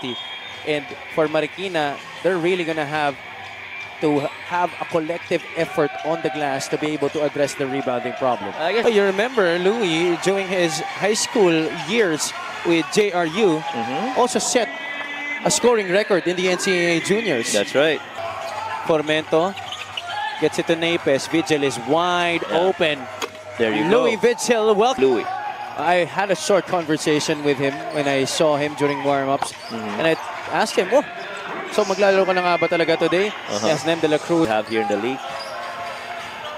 quality. And for Marikina, they're really going to have a collective effort on the glass to be able to address the rebounding problem. I guess you remember Louis during his high school years with JRU also set a scoring record in the NCAA juniors. That's right. Formento gets it to Napes. Vigil is wide open. There you go. Louis Vigil, welcome. Louis. I had a short conversation with him when I saw him during warm-ups. And I asked him, oh, so maglalaro ka na nga ba talaga today? Yes, Nem de la Cruz. Have here in the league.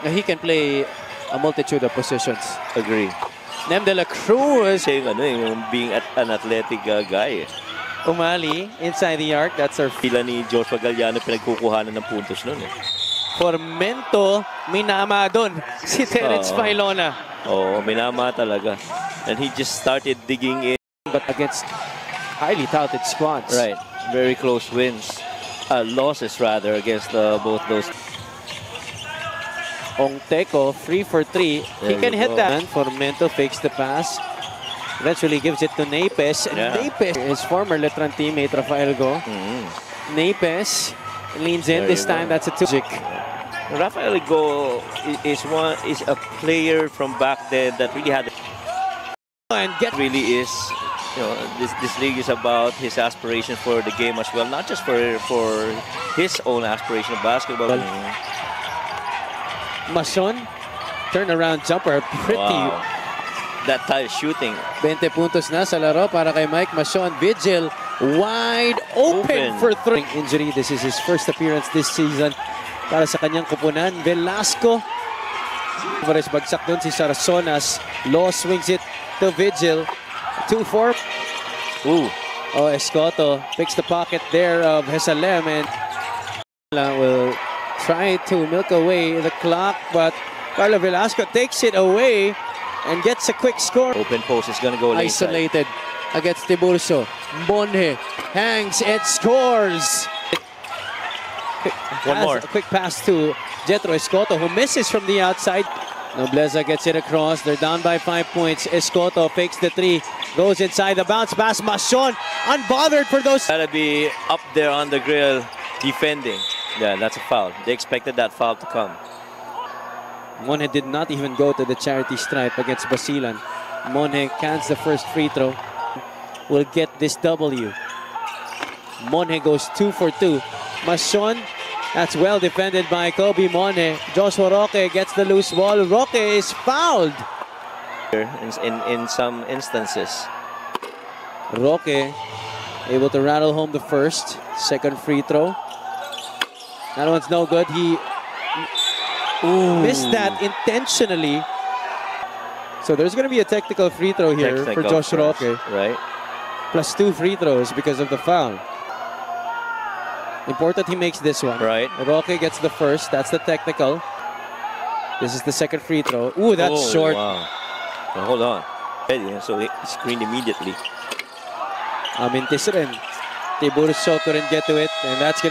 Now, he can play a multitude of positions. Agree. Nem de la Cruz. Saying being an athletic guy. Umali inside the arc. That's our Pila ni Joshua Galliano pinagkukuhanan ng puntos nun Formento, minama doon si Terence Filona. Minama talaga. And he just started digging in. But against highly touted squads. Right. Very close wins. Losses rather against both those. Ongteco, 3 for 3. He can hit that. Formento fakes the pass. Eventually gives it to Napes. Napes, his former Letran teammate, Rafael Go. Napes leans in. This time, that's a 2. Rafael Go is a player from back then that really had. And really is. This league is about his aspiration for the game as well, not just for his own aspiration of basketball. Mason, turnaround jumper, pretty. Wow. That type of shooting. 20 puntos na sa laro para kay Mike Mason. Vigil, wide open for 3. Injury, this is his first appearance this season para sa kanyang kupunan. Velasco. Alvarez bagsak doon si Sarasonas. Law swings it to Vigil. 2-4. Escoto picks the pocket there of Hesalem and will try to milk away the clock, but Carlo Velasco takes it away and gets a quick score. Open post is going to go late isolated against Tiburcio. Monje hangs and scores. One more. A quick pass to Jetro Escoto, who misses from the outside. Nobleza gets it across. They're down by 5 points. Escoto fakes the 3. Goes inside the bounce pass. Mason unbothered for those. Gotta be up there on the grill defending. Yeah, that's a foul. They expected that foul to come. Monje did not even go to the charity stripe against Basilan. Monje cans the first free throw. Will get this W. Monje goes 2 for 2. Mason. That's well defended by Kobe Monje. Joshua Roque gets the loose ball. Roque is fouled. In some instances. Roque able to rattle home the first. Second free throw. That one's no good. He missed that intentionally. So there's going to be a technical free throw here for Josh Roque. Right. Plus 2 free throws because of the foul. Important he makes this one. Right. Roque gets the first. That's the technical. This is the second free throw. Ooh, that's short. Wow. Now, hold on. So he screened immediately. Amintis rin. Tiburcio couldn't get to it. And that's